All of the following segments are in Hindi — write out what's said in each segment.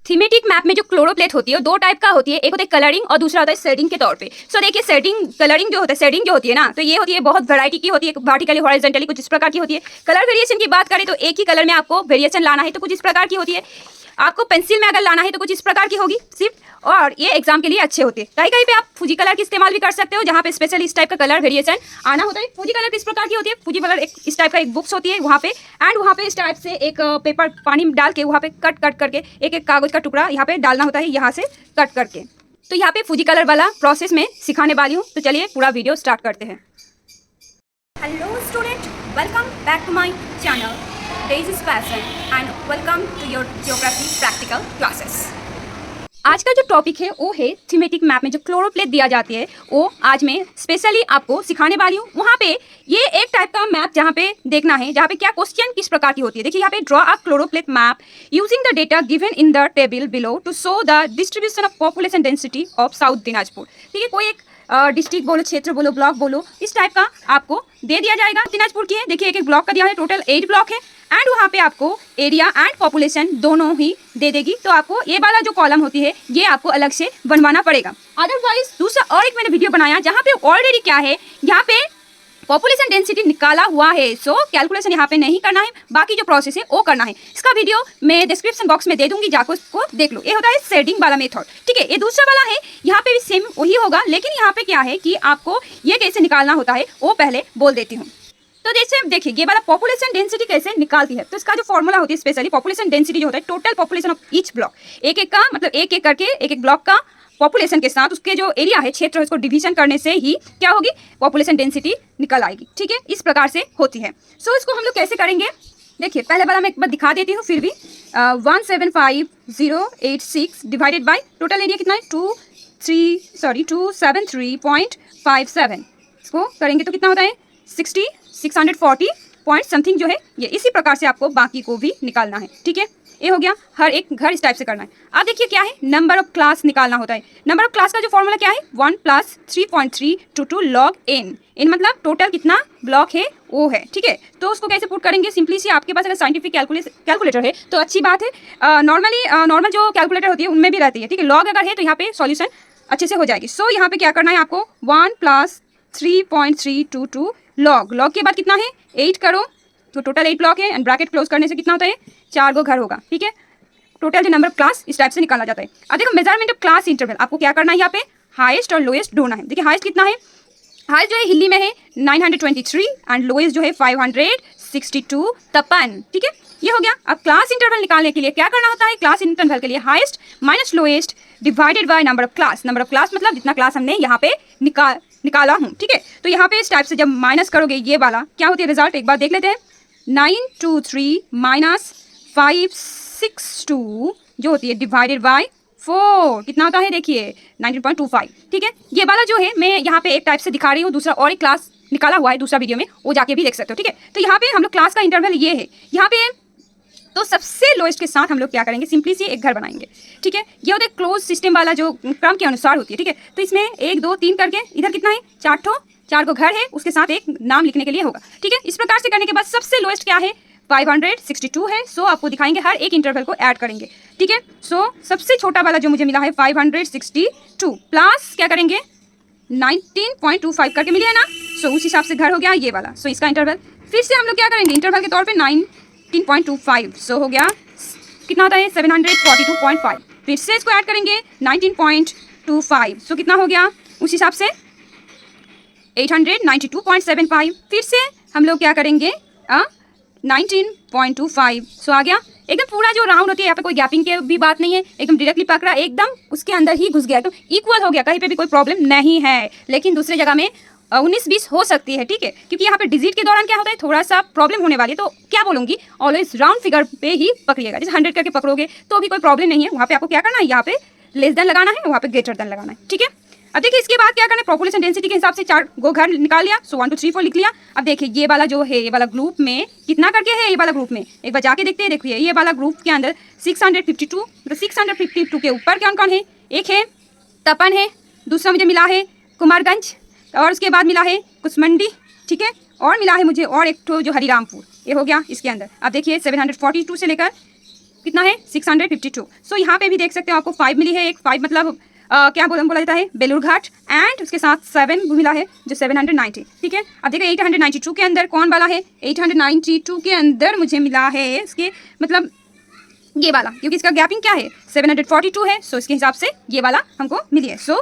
थीमेटिक मैप में जो क्लोरोप्लेट होती है वो दो टाइप का होती है, एक होता है कलरिंग और दूसरा होता है शेडिंग के तौर पे। सो देखिए कलरिंग जो होता है, शेडिंग जो होती है ना, तो ये होती है बहुत वैरायटी की होती है, वर्टिकली हॉरिजॉन्टली कुछ इस प्रकार की होती है। कलर वेरिएशन की बात करें तो एक ही कलर में आपको वेरिएशन लाना है तो कुछ इस प्रकार की होती है, आपको पेंसिल में अगर लाना है तो कुछ इस प्रकार की होगी सिर्फ। और ये एग्जाम के लिए अच्छे होते हैं। कहीं कहीं पे आप फूजी कलर की इस्तेमाल भी कर सकते हो, जहाँ पे स्पेशल इस टाइप का कलर वेरिएशन आना होता है। फूजी कलर किस प्रकार की होती है, फूजी कलर एक इस टाइप का एक बुक्स होती है वहाँ पे, एंड वहाँ पे इस टाइप से एक पेपर पानी में डाल के वहाँ पे कट करके एक कागज का टुकड़ा यहाँ पे डालना होता है, यहाँ से कट करके। तो यहाँ पे फूजी कलर वाला प्रोसेस में सिखाने वाली हूँ, तो चलिए पूरा वीडियो स्टार्ट करते हैं। Hello student, welcome back to my channel Daisy's passion and welcome to your geography practical classes. आज का जो टॉपिक है वो है थीमेटिक मैप में जो क्लोरोप्लेट दिया जाती है, वो आज मैं स्पेशली आपको सिखाने वाली हूँ। वहाँ पे ये एक टाइप का मैप जहाँ पे देखना है, जहाँ पे क्या क्वेश्चन किस प्रकार की होती है। देखिए यहाँ पे draw a choropleth map using the data given in the table below to show the distribution of population density of South Dinajpur. ठीक है, कोई एक डिस्ट्रिक्ट बोलो, क्षेत्र बोलो, ब्लॉक बोलो, इस टाइप का आपको दे दिया जाएगा। दिनाजपुर की है, देखिए एक ब्लॉक का दिया है, टोटल 8 ब्लॉक है, एंड वहाँ पे आपको एरिया एंड पॉपुलेशन दोनों ही दे देगी। तो आपको ये वाला जो कॉलम होती है ये आपको अलग से बनवाना पड़ेगा। अदरवाइज दूसरा और एक मैंने वीडियो बनाया जहाँ पे ऑलरेडी क्या है, यहाँ पे पॉपुलेशन डेंसिटी निकाला हुआ है। सो कैलकुलेशन यहाँ पे नहीं करना है, बाकी जो प्रोसेस है वो करना है। इसका वीडियो मैं डिस्क्रिप्शन बॉक्स में दे दूंगी, जाकर उसको देख लो। ये होता है शेडिंग वाला मेथड। ठीक है, ये दूसरा वाला है, यहाँ पे भी सेम वही होगा, लेकिन यहाँ पे क्या है कि आपको ये कैसे निकालना होता है वो पहले बोल देती हूँ। तो जैसे देखिए ये वाला पॉपुलेशन डेंसिटी कैसे निकालती है, तो इसका जो फॉर्मूला होती है स्पेशली पॉपुलेशन डेंसिटी जो होता है total population of each block, एक एक का मतलब एक एक करके एक एक ब्लॉक का पॉपुलेशन के साथ उसके जो एरिया है, क्षेत्र है, उसको डिवीजन करने से ही क्या होगी, पॉपुलेशन डेंसिटी निकल आएगी। ठीक है, इस प्रकार से होती है। सो इसको हम लोग कैसे करेंगे, देखिए पहले वाला मैं एक बार दिखा देती हूँ फिर भी। 175,086 डिवाइडेड बाई टोटल एरिया कितना है 273.57। इसको करेंगे तो कितना होता है 640 पॉइंट समथिंग जो है ये। इसी प्रकार से आपको बाकी को भी निकालना है। ठीक है, ये हो गया, हर एक घर इस टाइप से करना है। अब देखिए क्या है, नंबर ऑफ क्लास निकालना होता है। नंबर ऑफ क्लास का जो फॉर्मूला क्या है 1 + 3.322 log n। इन मतलब टोटल कितना ब्लॉक है वो है। ठीक है, तो उसको कैसे पुट करेंगे, सिंपली सी आपके पास अगर साइंटिफिक कैलकुलेटर है तो अच्छी बात है। नॉर्मल जो कैलकुलेटर होती है उनमें भी रहती है। ठीक है, लॉग अगर है तो यहाँ पे सॉल्यूशन अच्छे से हो जाएगी। सो यहाँ पे क्या करना है आपको 1 + 3.322 लॉग के बाद कितना है 8 करो, तो टोटल 8 ब्लॉक है, एंड ब्रैकेट क्लोज करने से कितना होता है 4 गो घर होगा। ठीक है, टोटल जो नंबर ऑफ क्लास इस टाइप से निकाला जाता है। अब देखो मेजरमेंट ऑफ क्लास इंटरवल आपको क्या करना है, यहाँ पे हाईएस्ट और लोएस्ट ढूंढना है। देखिए हाईएस्ट कितना है, हाईएस्ट जो है हिली में है 923 एंड लोएस्ट जो है 562 तपन। ठीक है, ये हो गया। अब क्लास इंटरवल निकालने के लिए क्या करना होता है, क्लास इंटरवल के लिए highest minus lowest divided by number of class. Number of class मतलब जितना क्लास हमने यहाँ पे निकाला हूँ। ठीक है, तो यहाँ पे इस टाइप से जब माइनस करोगे ये वाला क्या होती है रिजल्ट, एक बार देख लेते हैं। 923 माइनस 562 जो होती है डिवाइडेड बाय 4 कितना होता है, देखिए 19.25। ठीक है, ये वाला जो है मैं यहाँ पे एक टाइप से दिखा रही हूँ, दूसरा और एक क्लास निकाला हुआ है दूसरा वीडियो में, वो जाके भी देख सकते हो। ठीक है, तो यहाँ पे हम लोग क्लास का इंटरवल ये है। यहाँ पे तो सबसे लोएस्ट के साथ हम लोग क्या करेंगे, सिंपली सी एक घर बनाएंगे। ठीक है, ये होता है क्लोज सिस्टम वाला जो क्रम के अनुसार होती है। ठीक है, तो इसमें 1 2 3 करके इधर कितना है 4 को घर है, उसके साथ एक नाम लिखने के लिए होगा। ठीक है, इस प्रकार से करने के बाद सबसे लोएस्ट क्या है 562 है। सो आपको दिखाएंगे हर एक इंटरवल को ऐड करेंगे। ठीक है, सो सबसे छोटा वाला जो मुझे मिला है 562 प्लस क्या करेंगे 19.25 करके मिले है ना। सो उस हिसाब से घर हो गया ये वाला। सो इसका इंटरवल फिर से हम लोग क्या करेंगे इंटरवल के तौर पे 19.25। सो हो गया कितना होता है 742.5। फिर से इसको ऐड करेंगे 19.25। सो कितना हो गया उस हिसाब से 892.75। फिर से हम लोग क्या करेंगे 19.25। सो आ गया एकदम पूरा जो राउंड होती है, यहाँ पे कोई गैपिंग की भी बात नहीं है, एकदम डायरेक्टली पकड़ा, एकदम उसके अंदर ही घुस गया, एकदम इक्वल हो गया, कहीं पे भी कोई प्रॉब्लम नहीं है। लेकिन दूसरे जगह में 19-20 हो सकती है। ठीक है, क्योंकि यहाँ पे डिजिट के दौरान क्या होता है थोड़ा सा प्रॉब्लम होने वाली है। तो क्या बोलूँगी, ऑलवेज राउंड फिगर पे ही पकड़िएगा। जैसे 100 करके पकड़ोगे तो भी कोई प्रॉब्लम नहीं है। वहाँ पे आपको क्या करना है, यहाँ पे लेस देन लगाना है, वहाँ पे ग्रेटर देन लगाना है। ठीक है, अब देखिए इसके बाद क्या करना है, पॉपुलेशन डेंसिटी के हिसाब से 4 गो घर निकाल लिया। सो 1 2 3 4 लिख लिया। अब देखिए ये वाला जो है ये वाला ग्रुप में कितना करके है, ये वाला ग्रुप में एक बार जाके देखते हैं। देखिए ये वाला ग्रुप के अंदर 652 मतलब 652 के ऊपर कौन कौन है, एक है तपन है, दूसरा मुझे मिला है कुमारगंज, और उसके बाद मिला है कुसमंडी। ठीक है, और मिला है मुझे और एक जो हरिरामपुर, ये हो गया इसके अंदर। अब देखिए 742 से लेकर कितना है 652। सो यहाँ पे भी देख सकते हो आपको 5 मिली है, एक 5 मतलब क्या बोला जाता है बेलूरघाट, एंड उसके साथ 7 मिला है जो 790। ठीक है, अब देखिए 892 के अंदर कौन वाला है, 892 के अंदर मुझे मिला है इसके मतलब ये वाला, क्योंकि इसका गैपिंग क्या है 742 है, सो इसके हिसाब से ये वाला हमको मिली है, सो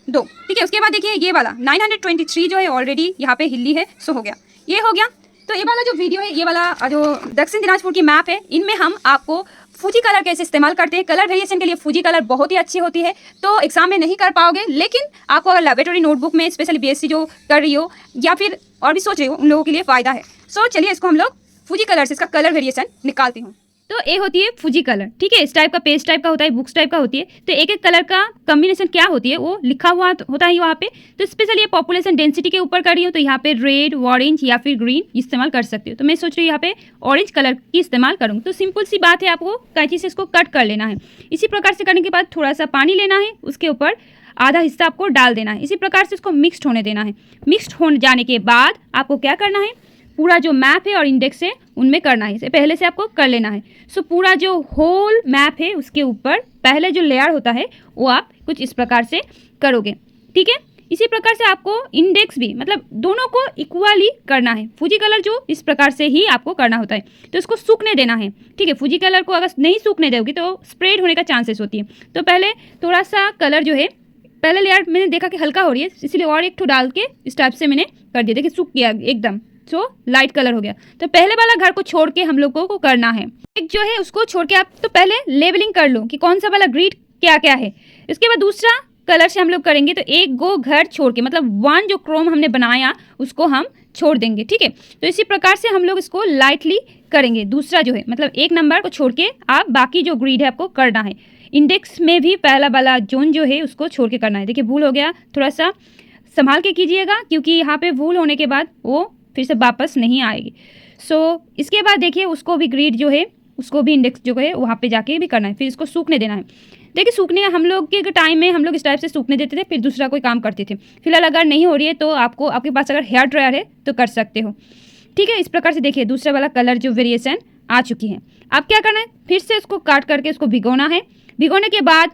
2। ठीक है, उसके बाद देखिए ये वाला 923 जो है ऑलरेडी यहाँ पे हिली है, सो हो गया, ये हो गया। तो ये वाला जो वीडियो है, ये वाला जो दक्षिण दिनाजपुर की मैप है, इनमें हम आपको फूजी कलर कैसे इस्तेमाल करते हैं, कलर वेरिएशन के लिए फूजी कलर बहुत ही अच्छी होती है, तो एग्जाम में नहीं कर पाओगे, लेकिन आपको अगर लेबोरेटरी नोटबुक में स्पेशली बीएससी जो कर रही हो या फिर और भी सोच रही हो, उन लोगों के लिए फ़ायदा है। सो चलिए इसको हम लोग फूजी कलर से इसका कलर वेरिएशन निकालती हूँ। तो ये होती है फूजी कलर, ठीक है, इस टाइप का पेज टाइप का होता है, बुक्स टाइप का होती है। तो एक एक कलर का कम्बिनेशन क्या होती है वो लिखा हुआ होता है वहाँ पे। तो स्पेशली ये पॉपुलेशन डेंसिटी के ऊपर कर रही हूँ, तो यहाँ पे रेड, ऑरेंज या फिर ग्रीन इस्तेमाल कर सकते हो। तो मैं सोच रही हूँ यहाँ पे ऑरेंज कलर की इस्तेमाल करूँ। तो सिंपल सी बात है, आपको कैंची से इसको कट कर लेना है। इसी प्रकार से करने के बाद थोड़ा सा पानी लेना है, उसके ऊपर आधा हिस्सा आपको डाल देना है। इसी प्रकार से इसको मिक्स्ड होने देना है। मिक्स्ड हो जाने के बाद आपको क्या करना है, पूरा जो मैप है और इंडेक्स है उनमें करना है, इसे पहले से आपको कर लेना है। सो पूरा जो होल मैप है उसके ऊपर पहले जो लेयर होता है वो आप कुछ इस प्रकार से करोगे, ठीक है। इसी प्रकार से आपको इंडेक्स भी मतलब दोनों को इक्वली करना है। फूजी कलर जो इस प्रकार से ही आपको करना होता है, तो इसको सूखने देना है, ठीक है। फूजी कलर को अगर नहीं सूखने दोगे तो स्प्रेड होने का चांसेस होती है। तो पहले थोड़ा सा कलर जो है, पहले लेयर मैंने देखा कि हल्का हो रही है, इसलिए और एक ठो डाल के इस टाइप से मैंने कर दिया, देखिए सूख गया एकदम, सो लाइट कलर हो गया। तो पहले वाला घर को छोड़ के हम लोगों को करना है, एक जो है उसको छोड़ के आप तो पहले लेबलिंग कर लो कि कौन सा वाला ग्रिड क्या क्या है। इसके बाद दूसरा कलर से हम लोग करेंगे, तो एक गो घर छोड़ के मतलब 1 जो क्रोम हमने बनाया उसको हम छोड़ देंगे, ठीक है। तो इसी प्रकार से हम लोग इसको लाइटली करेंगे। दूसरा जो है मतलब 1 नंबर को छोड़ के आप बाकी जो ग्रिड है आपको करना है। इंडेक्स में भी पहला वाला जोन जो है उसको छोड़ के करना है। देखिए भूल हो गया, थोड़ा सा संभाल के कीजिएगा, क्योंकि यहाँ पे भूल होने के बाद वो फिर से वापस नहीं आएगी। सो इसके बाद देखिए उसको भी ग्रिड जो है उसको भी इंडेक्स जो है वहाँ पे जाके भी करना है, फिर इसको सूखने देना है। देखिए सूखने हम लोग के टाइम में हम लोग इस टाइप से सूखने देते थे, फिर दूसरा कोई काम करते थे। फिलहाल अगर नहीं हो रही है तो आपको आपके पास अगर हेयर ड्रायर है तो कर सकते हो, ठीक है। इस प्रकार से देखिए दूसरा वाला कलर जो वेरिएशन आ चुकी है। अब क्या करना है, फिर से इसको काट करके इसको भिगोना है। भिगोने के बाद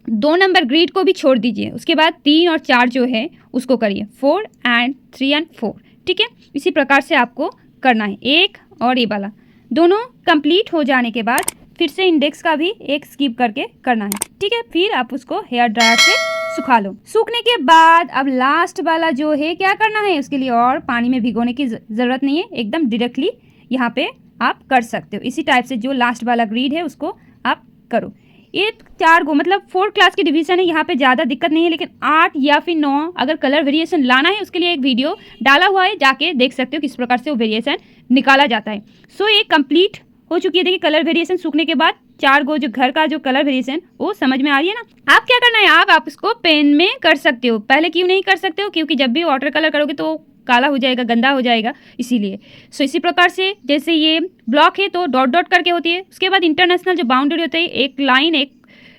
2 नंबर ग्रिड को भी छोड़ दीजिए। उसके बाद 3 और 4 जो है उसको करिए, 4 एंड 3 एंड 4, ठीक है। इसी प्रकार से आपको करना है, एक और ये वाला दोनों कंप्लीट हो जाने के बाद फिर से इंडेक्स का भी एक स्किप करके करना है, ठीक है। फिर आप उसको हेयर ड्रायर से सुखा लो। सूखने के बाद अब लास्ट वाला जो है क्या करना है, उसके लिए और पानी में भिगोने की ज़रूरत नहीं है, एकदम डायरेक्टली यहाँ पे आप कर सकते हो। इसी टाइप से जो लास्ट वाला ग्रिड है उसको आप करो। ये 4 गो मतलब 4 क्लास की डिवीजन है, यहाँ पे ज़्यादा दिक्कत नहीं है, लेकिन 8 या फिर 9 अगर कलर वेरिएशन लाना है उसके लिए एक वीडियो डाला हुआ है, जाके देख सकते हो किस प्रकार से वो वेरिएशन निकाला जाता है। सो ये कंप्लीट हो चुकी है। देखिए कलर वेरिएशन सूखने के बाद 4 गो जो घर का जो कलर वेरिएशन वो समझ में आ रही है ना। आप क्या करना है, आप इसको पेन में कर सकते हो। पहले क्यों नहीं कर सकते हो, क्योंकि जब भी वाटर कलर करोगे तो काला हो जाएगा, गंदा हो जाएगा, इसीलिए। सो इसी प्रकार से जैसे ये ब्लॉक है तो डॉट डॉट करके होती है। उसके बाद इंटरनेशनल जो बाउंड्री होती है, एक लाइन एक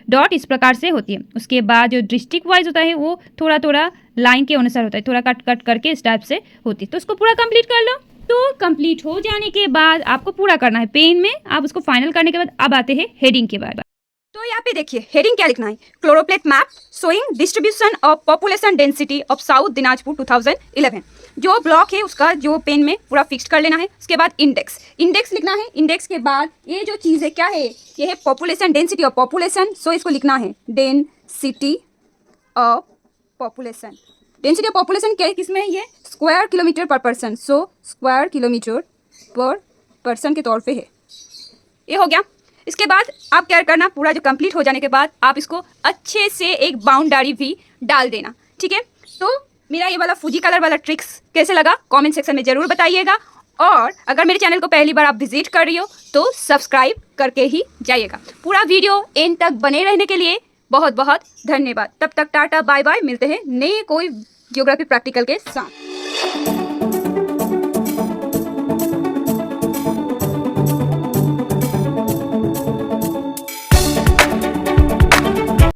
डॉट इस प्रकार से होती है। उसके बाद जो डिस्ट्रिक्ट वाइज होता है वो थोड़ा थोड़ा लाइन के अनुसार होता है, थोड़ा कट कट करके इस टाइप से होती है। तो उसको पूरा कंप्लीट कर लो। तो कंप्लीट हो जाने के बाद आपको पूरा करना है पेन में। आप उसको फाइनल करने के बाद अब आते हैं हेडिंग के बाद। तो यहाँ पे देखिए हेडिंग क्या लिखना है, choropleth map showing distribution of population density of South Dinajpur 2011। जो ब्लॉक है उसका जो पेन में पूरा फिक्स कर लेना है। उसके बाद इंडेक्स लिखना है। इंडेक्स के बाद ये जो चीज़ है क्या है, ये है पॉपुलेशन डेंसिटी ऑफ पॉपुलेशन। सो इसको लिखना है density of population. Density of population क्या किस में है, ये स्क्वायर किलोमीटर पर पर्सन। सो स्क्वायर किलोमीटर पर पर्सन के तौर पे है। ये हो गया। इसके बाद आप क्या करना, पूरा जो कंप्लीट हो जाने के बाद आप इसको अच्छे से एक बाउंड्री भी डाल देना, ठीक है। तो मेरा ये वाला फूजी कलर वाला ट्रिक्स कैसे लगा कमेंट सेक्शन में ज़रूर बताइएगा। और अगर मेरे चैनल को पहली बार आप विजिट कर रही हो तो सब्सक्राइब करके ही जाइएगा। पूरा वीडियो एंड तक बने रहने के लिए बहुत बहुत धन्यवाद। तब तक टाटा बाय बाय, मिलते हैं नए कोई ज्योग्राफी प्रैक्टिकल के साथ।